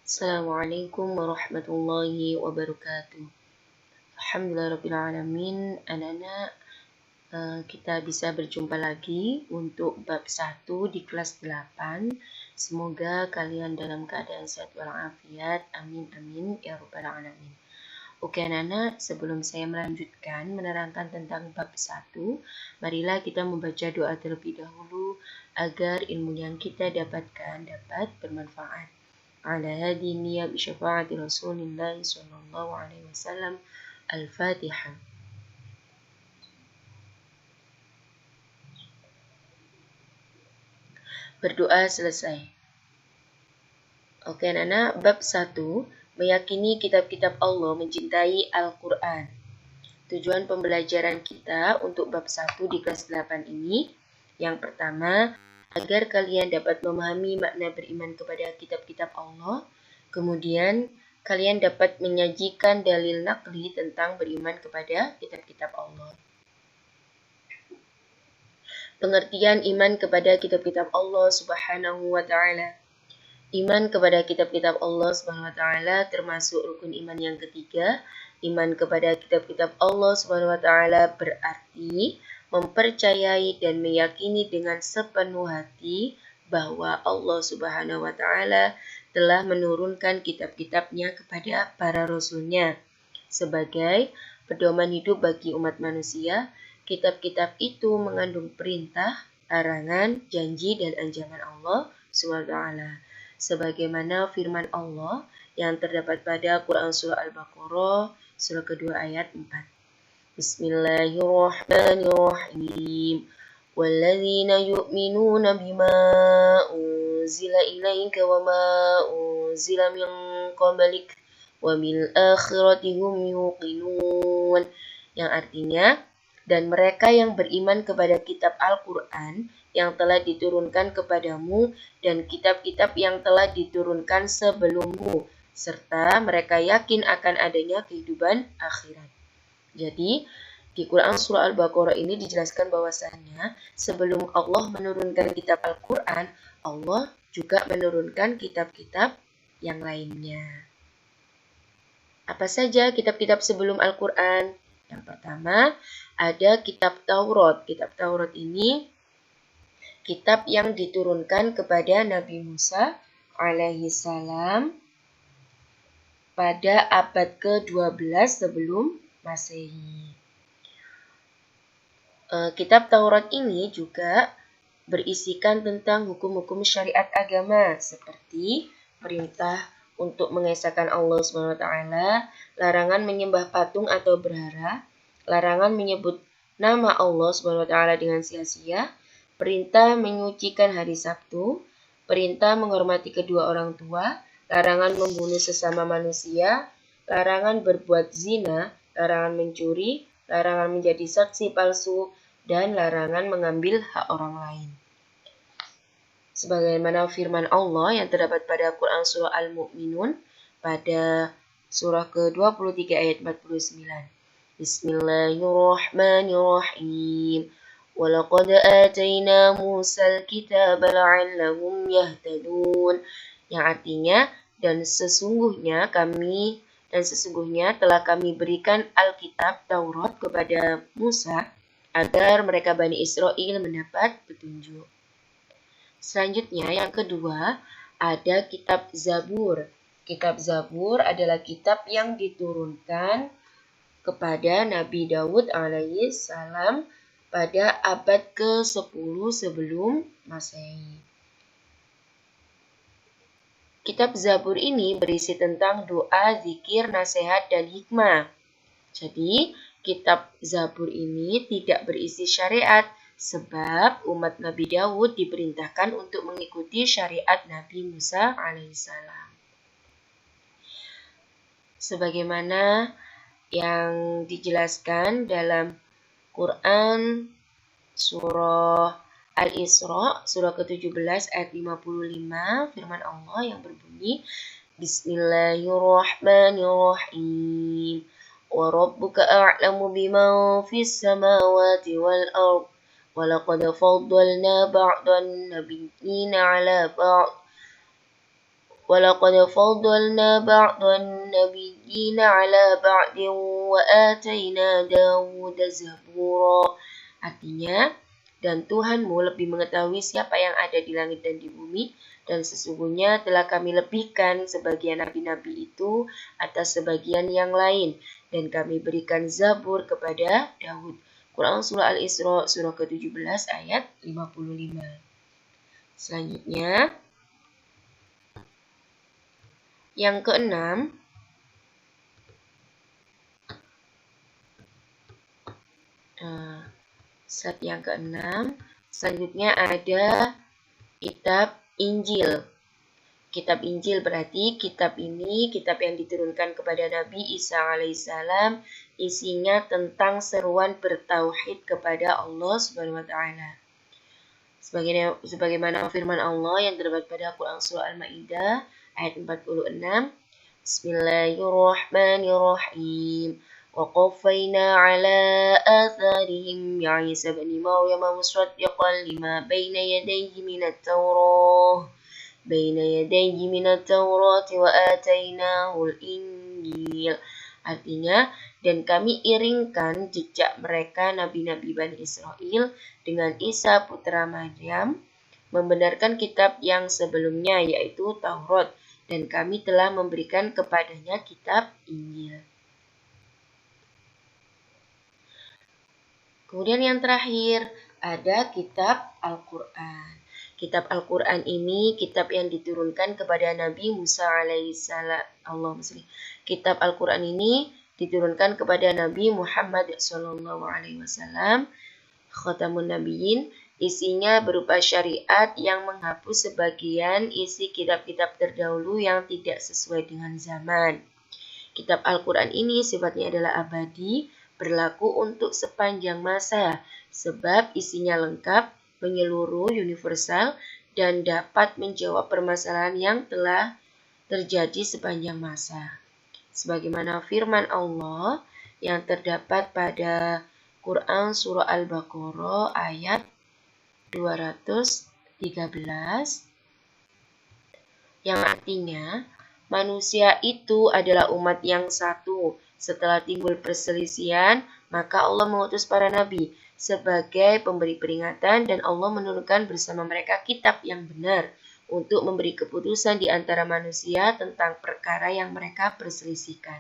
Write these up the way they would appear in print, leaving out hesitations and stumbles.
Assalamualaikum warahmatullahi wabarakatuh. Alhamdulillahirrabbilalamin. Anak-anak, kita bisa berjumpa lagi untuk bab 1 di kelas 8. Semoga kalian dalam keadaan sehat walafiat. Amin amin ya rabbal alamin. Oke anak-anak, sebelum saya melanjutkan menerangkan tentang bab 1, marilah kita membaca doa terlebih dahulu agar ilmu yang kita dapatkan dapat bermanfaat. Ala hadi niyya bi syafaati Rasulillah sallallahu alaihi wasallam. Al-Fatihah. Berdoa selesai. Oke anak-anak, bab 1, meyakini kitab-kitab Allah, mencintai Al-Quran. Tujuan pembelajaran kita untuk bab 1 di kelas 8 ini, yang pertama, agar kalian dapat memahami makna beriman kepada kitab-kitab Allah. Kemudian, kalian dapat menyajikan dalil naqli tentang beriman kepada kitab-kitab Allah. Pengertian iman kepada kitab-kitab Allah Subhanahu wa ta'ala. Iman kepada kitab-kitab Allah Subhanahu wa ta'ala termasuk rukun iman yang ketiga. Iman kepada kitab-kitab Allah Subhanahu wa ta'ala berarti mempercayai dan meyakini dengan sepenuh hati bahwa Allah Subhanahu wa ta'ala telah menurunkan kitab-kitabnya kepada para rasulnya sebagai pedoman hidup bagi umat manusia. Kitab-kitab itu mengandung perintah, larangan, janji, dan ancaman Allah Subhanahu wa ta'ala. Sebagaimana firman Allah yang terdapat pada Quran Surah Al-Baqarah, surah kedua ayat 4. Bismillahirrahmanirrahim. Walladzina yu'minuna bima unzila ilaika wa ma unzila min qablik wa bil akhirati hum yuqinun. Yang artinya, dan mereka yang beriman kepada kitab Al-Quran yang telah diturunkan kepadamu dan kitab-kitab yang telah diturunkan sebelummu, serta mereka yakin akan adanya kehidupan akhirat. Jadi, di Quran Surah Al-Baqarah ini dijelaskan bahwasannya sebelum Allah menurunkan kitab Al-Quran, Allah juga menurunkan kitab-kitab yang lainnya. Apa saja kitab-kitab sebelum Al-Quran? Yang pertama, ada kitab Taurat. Kitab Taurat ini kitab yang diturunkan kepada Nabi Musa alaihi salam pada abad ke-12 sebelum Masehi. Kitab Taurat ini juga berisikan tentang hukum-hukum syariat agama seperti perintah untuk mengesahkan Allah SWT, larangan menyembah patung atau berhala, larangan menyebut nama Allah SWT dengan sia-sia, perintah menyucikan hari Sabtu, perintah menghormati kedua orang tua, larangan membunuh sesama manusia, larangan berbuat zina, larangan mencuri, larangan menjadi saksi palsu, dan larangan mengambil hak orang lain. Sebagaimana firman Allah yang terdapat pada Quran Surah Al-Mu'minun pada surah ke-23 ayat 49. Bismillahirrahmanirrahim. Walaqad atayna Musal kitaba la'allahum yahtadun. Yang artinya, dan sesungguhnya telah kami berikan Alkitab Taurat kepada Musa agar mereka Bani Israel mendapat petunjuk. Selanjutnya yang kedua, ada kitab Zabur. Kitab Zabur adalah kitab yang diturunkan kepada Nabi Daud alaihi salam pada abad ke-10 sebelum Masehi. Kitab Zabur ini berisi tentang doa, zikir, nasihat, dan hikmah. Jadi, kitab Zabur ini tidak berisi syariat, sebab umat Nabi Daud diperintahkan untuk mengikuti syariat Nabi Musa alaihissalam. Sebagaimana yang dijelaskan dalam Quran surah Al-Isra, surah ke-17 ayat 55, firman Allah yang berbunyi, Bismillahirrahmanirrahim. Wa rabbuka a'lamu biman fis samawati wal ardh. وَلَقَدْ فَضَّلْنَا بَعْضَ النَّبِيِّينَ عَلَى بَعْضٍ ولقد فضلنا بعض النبيين على بعض وآتينا داود زبورا. Artinya, dan Tuhanmu lebih mengetahui siapa yang ada di langit dan di bumi, dan sesungguhnya telah kami lebihkan sebagian nabi-nabi itu atas sebagian yang lain, dan kami berikan Zabur kepada Daud. Quran Surah Al-Isra surah ke-17 ayat 55. Selanjutnya, yang keenam, slide yang keenam, selanjutnya ada kitab Injil. Kitab Injil berarti kitab ini kitab yang diturunkan kepada Nabi Isa alaihissalam, isinya tentang seruan bertauhid kepada Allah Subhanahu wa taala. Sebagaimana firman Allah yang terdapat pada Quran Surah Al-Maidah ayat 46. Bismillahirrahmanirrahim. وقفينا على آثارهم بعيسى ابن مريم مصدقا لما بين يديه من التوراة وآتيناه الإنجيل. Artinya, dan kami iringkan jejak mereka nabi-nabi Bani Israel dengan Isa putra Maryam, membenarkan kitab yang sebelumnya yaitu Taurat, dan kami telah memberikan kepadanya kitab Injil. Kemudian yang terakhir ada kitab Al-Quran. Kitab Al-Quran ini kitab yang diturunkan kepada Nabi Musa alaihissalam. Kitab Al-Quran ini diturunkan kepada Nabi Muhammad SAW, Khatamun Nabiyyin. Isinya berupa syariat yang menghapus sebagian isi kitab-kitab terdahulu yang tidak sesuai dengan zaman. Kitab Al-Quran ini sifatnya adalah abadi, berlaku untuk sepanjang masa, sebab isinya lengkap, menyeluruh, universal, dan dapat menjawab permasalahan yang telah terjadi sepanjang masa. Sebagaimana firman Allah yang terdapat pada Quran Surah Al-Baqarah ayat 213, yang artinya, manusia itu adalah umat yang satu. Setelah timbul perselisihan, maka Allah mengutus para nabi sebagai pemberi peringatan, dan Allah menurunkan bersama mereka kitab yang benar untuk memberi keputusan di antara manusia tentang perkara yang mereka perselisihkan.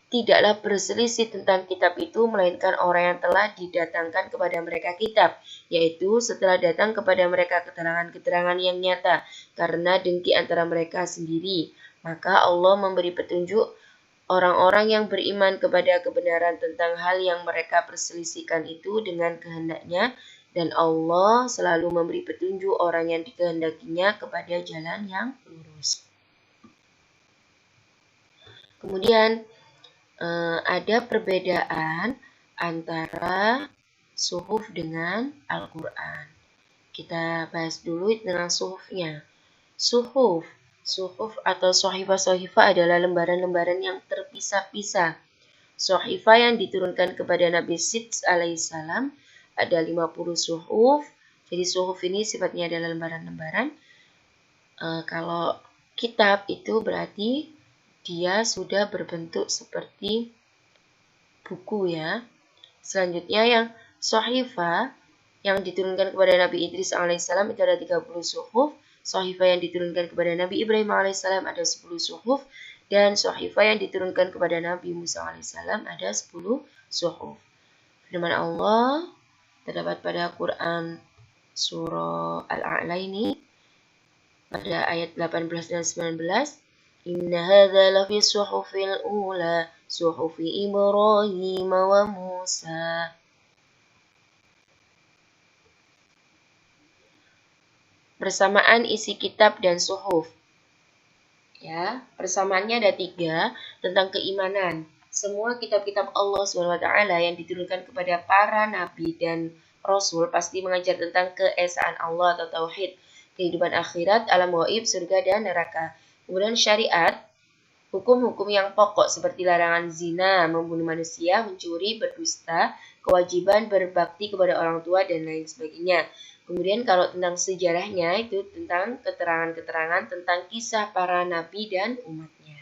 Tidaklah berselisih tentang kitab itu, melainkan orang yang telah didatangkan kepada mereka kitab, yaitu setelah datang kepada mereka keterangan-keterangan yang nyata, karena dengki antara mereka sendiri. Maka Allah memberi petunjuk orang-orang yang beriman kepada kebenaran tentang hal yang mereka perselisihkan itu dengan kehendaknya, dan Allah selalu memberi petunjuk orang yang dikehendakinya kepada jalan yang lurus. Kemudian ada perbedaan antara suhuf dengan Al-Quran. Kita bahas dulu tentang suhufnya. Suhuf atau sohifah adalah lembaran-lembaran yang terpisah-pisah. Sohifah yang diturunkan kepada Nabi Sidq alaihissalam ada 50 suhuf. Jadi suhuf ini sifatnya adalah lembaran-lembaran. Kalau kitab itu berarti dia sudah berbentuk seperti buku ya. Selanjutnya yang sohifah yang diturunkan kepada Nabi Idris alaihissalam itu ada 30 suhuf. Sohifah yang diturunkan kepada Nabi Ibrahim alaihissalam ada 10 suhuf, dan sohifah yang diturunkan kepada Nabi Musa alaihissalam ada 10 suhuf. Firman Allah terdapat pada Quran surah Al-A'la ini pada ayat 18 dan 19. Inna hadza lafi suhufil ula, suhufi Ibrahim wa Musa. Persamaan isi kitab dan suhuf. Ya, persamaannya ada 3 tentang keimanan. Semua kitab-kitab Allah SWT yang diturunkan kepada para nabi dan rasul pasti mengajar tentang keesaan Allah atau tauhid, kehidupan akhirat, alam gaib, surga dan neraka. Kemudian syariat, hukum-hukum yang pokok seperti larangan zina, membunuh manusia, mencuri, berdusta, kewajiban berbakti kepada orang tua, dan lain sebagainya. Kemudian kalau tentang sejarahnya itu tentang keterangan-keterangan tentang kisah para nabi dan umatnya.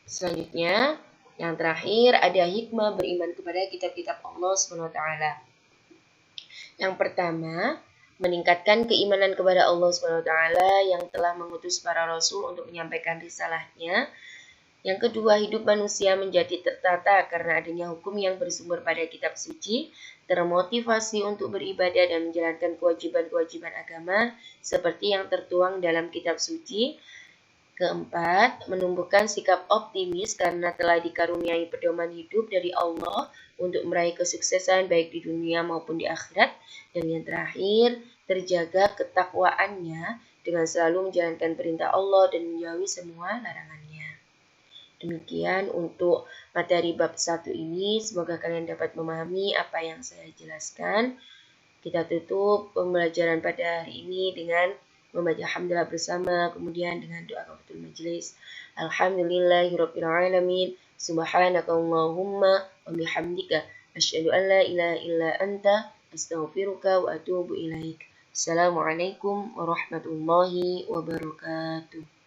Selanjutnya, yang terakhir ada hikmah beriman kepada kitab-kitab Allah SWT. Yang pertama, meningkatkan keimanan kepada Allah SWT yang telah mengutus para rasul untuk menyampaikan risalahnya. Yang kedua, hidup manusia menjadi tertata karena adanya hukum yang bersumber pada kitab suci, termotivasi untuk beribadah dan menjalankan kewajiban-kewajiban agama seperti yang tertuang dalam kitab suci. Keempat, menumbuhkan sikap optimis karena telah dikaruniai pedoman hidup dari Allah untuk meraih kesuksesan baik di dunia maupun di akhirat. Dan yang terakhir, terjaga ketakwaannya dengan selalu menjalankan perintah Allah dan menjauhi semua larangannya. Demikian untuk materi bab 1 ini. Semoga kalian dapat memahami apa yang saya jelaskan. Kita tutup pembelajaran pada hari ini dengan membaca hamdalah bersama, kemudian dengan doa kafatul majelis. Alhamdulillahirrabbilalamin. Subhanakallahumma wa bihamdika asyhadu an la ilaha illa anta astaghfiruka wa atubu ilaik. Assalamualaikum warahmatullahi wabarakatuh.